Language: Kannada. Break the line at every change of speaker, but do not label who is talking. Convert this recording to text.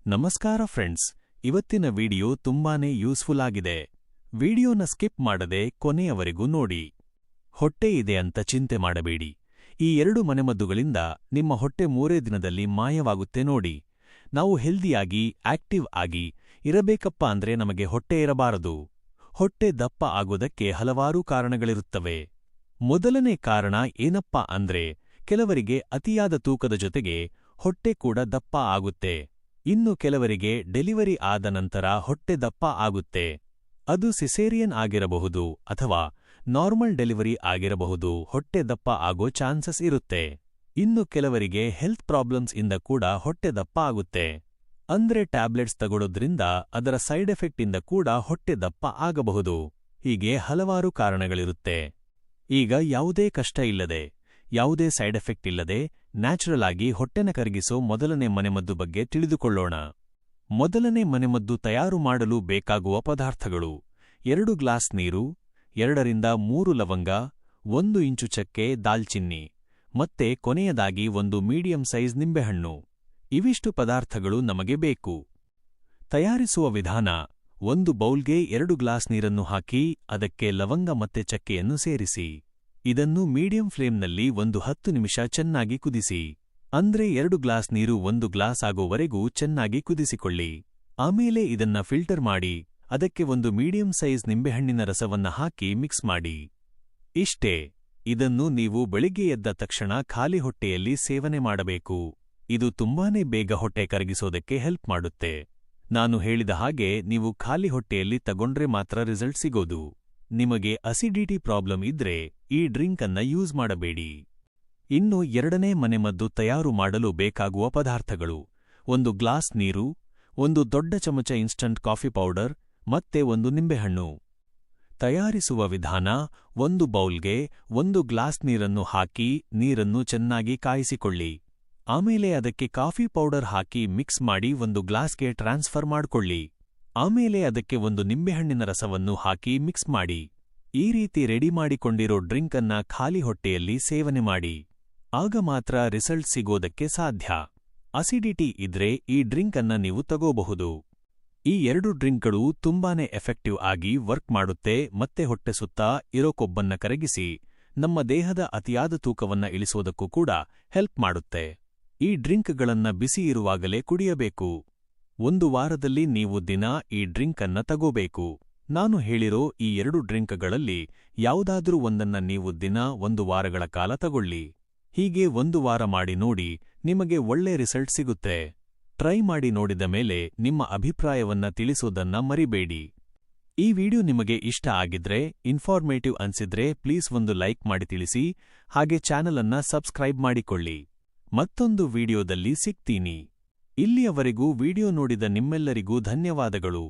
ನಮಸ್ಕಾರ ಫ್ರೆಂಡ್ಸ್, ಇವತ್ತಿನ ವಿಡಿಯೋ ತುಂಬಾನೇ ಯೂಸ್ಫುಲ್ ಆಗಿದೆ. ವಿಡಿಯೋನ ಸ್ಕಿಪ್ ಮಾಡದೆ ಕೊನೆಯವರೆಗೂ ನೋಡಿ. ಹೊಟ್ಟೆ ಇದೆ ಅಂತ ಚಿಂತೆ ಮಾಡಬೇಡಿ. ಈ 2 ಮನೆಮದ್ದುಗಳಿಂದ ನಿಮ್ಮ ಹೊಟ್ಟೆ 3 ದಿನದಲ್ಲಿ ಮಾಯವಾಗುತ್ತೆ ನೋಡಿ. ನಾವು ಹೆಲ್ದಿಯಾಗಿ, ಆಕ್ಟಿವ್ ಆಗಿ ಇರಬೇಕಪ್ಪ ಅಂದ್ರೆ ನಮಗೆ ಹೊಟ್ಟೆ ಇರಬಾರದು. ಹೊಟ್ಟೆ ದಪ್ಪ ಆಗೋದಕ್ಕೆ ಹಲವಾರು ಕಾರಣಗಳಿರುತ್ತವೆ. ಮೊದಲನೇ ಕಾರಣ ಏನಪ್ಪಾ ಅಂದ್ರೆ, ಕೆಲವರಿಗೆ ಅತಿಯಾದ ತೂಕದ ಜೊತೆಗೆ ಹೊಟ್ಟೆ ಕೂಡ ದಪ್ಪ ಆಗುತ್ತೆ. ಇನ್ನು ಕೆಲವರಿಗೆ ಡೆಲಿವರಿ ಆದ ನಂತರ ಹೊಟ್ಟೆ ದಪ್ಪ ಆಗುತ್ತೆ. ಅದು ಸಿಸೇರಿಯನ್ ಆಗಿರಬಹುದು ಅಥವಾ ನಾರ್ಮಲ್ ಡೆಲಿವರಿ ಆಗಿರಬಹುದು. ಹೊಟ್ಟೆ ದಪ್ಪ ಆಗೋ ಚಾನ್ಸಸ್ ಇರುತ್ತೆ. ಇನ್ನು ಕೆಲವರಿಗೆ ಹೆಲ್ತ್ ಪ್ರಾಬ್ಲಮ್ಸ್ ಇಂದ ಕೂಡ ಹೊಟ್ಟೆ ದಪ್ಪ ಆಗುತ್ತೆ. ಅಂದ್ರೆ ಟ್ಯಾಬ್ಲೆಟ್ಸ್ ತಗೊಳ್ಳೋದ್ರಿಂದ ಅದರ ಸೈಡ್ ಎಫೆಕ್ಟ್ ಇಂದ ಕೂಡ ಹೊಟ್ಟೆ ದಪ್ಪ ಆಗಬಹುದು. ಹೀಗೆ ಹಲವಾರು ಕಾರಣಗಳಿರುತ್ತೆ. ಈಗ ಯಾವುದೇ ಕಷ್ಟ ಇಲ್ಲದೆ, ಯಾವುದೇ ಸೈಡ್ ಎಫೆಕ್ಟ್ ಇಲ್ಲದೆ ನ್ಯಾಚುರಲ್ ಆಗಿ ಹೊಟ್ಟೆನ ಕರಗಿಸೋ ಮೊದಲನೇ ಮನೆಮದ್ದು ಬಗ್ಗೆ ತಿಳಿದುಕೊಳ್ಳೋಣ. ಮೊದಲನೇ ಮನೆಮದ್ದು ತಯಾರು ಮಾಡಲು ಬೇಕಾಗುವ ಪದಾರ್ಥಗಳು: 2 ಗ್ಲಾಸ್ ನೀರು, 2 ರಿಂದ 3 ಲವಂಗ, 1 ಇಂಚು ಚಕ್ಕೆ, ದಾಲ್ಚಿನ್ನಿ, ಮತ್ತೆ ಕೊನೆಯದಾಗಿ 1 ಮೀಡಿಯಂ ಸೈಜ್ ನಿಂಬೆಹಣ್ಣು. ಇವಿಷ್ಟು ಪದಾರ್ಥಗಳು ನಮಗೆ ಬೇಕು. ತಯಾರಿಸುವ ವಿಧಾನ: 1 ಬೌಲ್ಗೆ 2 ಗ್ಲಾಸ್ ನೀರನ್ನು ಹಾಕಿ ಅದಕ್ಕೆ ಲವಂಗ ಮತ್ತೆ ಚಕ್ಕೆಯನ್ನು ಸೇರಿಸಿ. ಇದನ್ನು ಮೀಡಿಯಂ ಫ್ಲೇಮ್ನಲ್ಲಿ 10 ನಿಮಿಷ ಚೆನ್ನಾಗಿ ಕುದಿಸಿ. ಅಂದ್ರೆ 2 ಗ್ಲಾಸ್ ನೀರು 1 ಗ್ಲಾಸ್ ಆಗೋವರೆಗೂ ಚೆನ್ನಾಗಿ ಕುದಿಸಿಕೊಳ್ಳಿ. ಆಮೇಲೆ ಇದನ್ನ ಫಿಲ್ಟರ್ ಮಾಡಿ ಅದಕ್ಕೆ 1 ಮೀಡಿಯಂ ಸೈಜ್ ನಿಂಬೆಹಣ್ಣಿನ ರಸವನ್ನ ಹಾಕಿ ಮಿಕ್ಸ್ ಮಾಡಿ. ಇಷ್ಟೇ. ಇದನ್ನು ನೀವು ಬೆಳಿಗ್ಗೆ ಎದ್ದ ತಕ್ಷಣ ಖಾಲಿ ಹೊಟ್ಟೆಯಲ್ಲಿ ಸೇವನೆ ಮಾಡಬೇಕು. ಇದು ತುಂಬಾನೇ ಬೇಗ ಹೊಟ್ಟೆ ಕರಗಿಸೋದಕ್ಕೆ ಹೆಲ್ಪ್ ಮಾಡುತ್ತೆ. ನಾನು ಹೇಳಿದ ಹಾಗೆ ನೀವು ಖಾಲಿ ಹೊಟ್ಟೆಯಲ್ಲಿ ತಗೊಂಡ್ರೆ ಮಾತ್ರ ರಿಸಲ್ಟ್ ಸಿಗೋದು. ನಿಮಗೆ ಅಸಿಡಿಟಿ ಪ್ರಾಬ್ಲಮ್ ಇದ್ರೆ ಈ ಡ್ರಿಂಕ್ ಅನ್ನ ಯೂಸ್ ಮಾಡಬೇಡಿ. ಇನ್ನು 2ನೇ ಮನೆಮದ್ದು ತಯಾರು ಮಾಡಲು ಬೇಕಾಗುವ ಪದಾರ್ಥಗಳು: 1 ಗ್ಲಾಸ್ ನೀರು, 1 ದೊಡ್ಡ ಚಮಚ ಇನ್ಸ್ಟಂಟ್ ಕಾಫಿ ಪೌಡರ್, ಮತ್ತೆ 1 ನಿಂಬೆಹಣ್ಣು. ತಯಾರಿಸುವ ವಿಧಾನ: 1 ಬೌಲ್ಗೆ 1 ಗ್ಲಾಸ್ ನೀರನ್ನು ಹಾಕಿ ನೀರನ್ನು ಚೆನ್ನಾಗಿ ಕಾಯಿಸಿಕೊಳ್ಳಿ. ಆಮೇಲೆ ಅದಕ್ಕೆ ಕಾಫಿ ಪೌಡರ್ ಹಾಕಿ ಮಿಕ್ಸ್ ಮಾಡಿ 1 ಗ್ಲಾಸ್ಗೆ ಟ್ರಾನ್ಸ್ಫರ್ ಮಾಡ್ಕೊಳ್ಳಿ. ಆಮೇಲೆ ಅದಕ್ಕೆ 1 ನಿಂಬೆಹಣ್ಣಿನ ರಸವನ್ನು ಹಾಕಿ ಮಿಕ್ಸ್ ಮಾಡಿ. ಈ ರೀತಿ ರೆಡಿ ಮಾಡಿಕೊಂಡಿರೋ ಡ್ರಿಂಕ್ ಅನ್ನ ಖಾಲಿ ಹೊಟ್ಟೆಯಲ್ಲಿ ಸೇವನೆ ಮಾಡಿ. ಆಗ ಮಾತ್ರ ರಿಸಲ್ಟ್ ಸಿಗೋದಕ್ಕೆ ಸಾಧ್ಯ. ಅಸಿಡಿಟಿ ಇದ್ರೆ ಈ ಡ್ರಿಂಕ್ ಅನ್ನ ನೀವು ತಗೋಬಹುದು. ಈ 2 ಡ್ರಿಂಕ್ಗಳು ತುಂಬಾನೇ ಎಫೆಕ್ಟಿವ್ ಆಗಿ ವರ್ಕ್ ಮಾಡುತ್ತೆ ಮತ್ತೆ ಹೊಟ್ಟೆ ಸುತ್ತ ಇರೋ ಕೊಬ್ಬನ್ನ ಕರಗಿಸಿ ನಮ್ಮ ದೇಹದ ಅತಿಯಾದ ತೂಕವನ್ನ ಇಳಿಸೋದಕ್ಕೂ ಕೂಡ ಹೆಲ್ಪ್ ಮಾಡುತ್ತೆ. ಈ ಡ್ರಿಂಕ್ಗಳನ್ನ ಬಿಸಿ ಇರುವಾಗಲೇ ಕುಡಿಯಬೇಕು. 1 ವಾರದಲ್ಲಿ ನೀವು ದಿನ ಈ ಡ್ರಿಂಕ್ ಅನ್ನ ತಗೋಬೇಕು. ನಾನು ಹೇಳಿರೋ ಈ 2 ಡ್ರಿಂಕ್ಗಳಲ್ಲಿ ಯಾವುದಾದ್ರೂ ಒಂದನ್ನ ನೀವು ದಿನ 1 ವಾರಗಳ ಕಾಲ ತಗೊಳ್ಳಿ. ಹೀಗೆ 1 ವಾರ ಮಾಡಿ ನೋಡಿ, ನಿಮಗೆ ಒಳ್ಳೆ ರಿಸಲ್ಟ್ ಸಿಗುತ್ತೆ. ಟ್ರೈ ಮಾಡಿ ನೋಡಿದ ಮೇಲೆ ನಿಮ್ಮ ಅಭಿಪ್ರಾಯವನ್ನ ತಿಳಿಸೋದನ್ನ ಮರಿಬೇಡಿ. ಈ ವಿಡಿಯೋ ನಿಮಗೆ ಇಷ್ಟ ಆಗಿದ್ರೆ, ಇನ್ಫಾರ್ಮೇಟಿವ್ ಅನ್ಸಿದ್ರೆ ಪ್ಲೀಸ್ ಒಂದು ಲೈಕ್ ಮಾಡಿ ತಿಳಿಸಿ. ಹಾಗೆ ಚಾನೆಲ್ ಅನ್ನ ಸಬ್ಸ್ಕ್ರೈಬ್ ಮಾಡಿಕೊಳ್ಳಿ. ಮತ್ತೊಂದು ವಿಡಿಯೋದಲ್ಲಿ ಸಿಗ್ತೀನಿ. ಇಲ್ಲಿಯವರೆಗೂ ವಿಡಿಯೋ ನೋಡಿದ ನಿಮ್ಮೆಲ್ಲರಿಗೂ ಧನ್ಯವಾದಗಳು.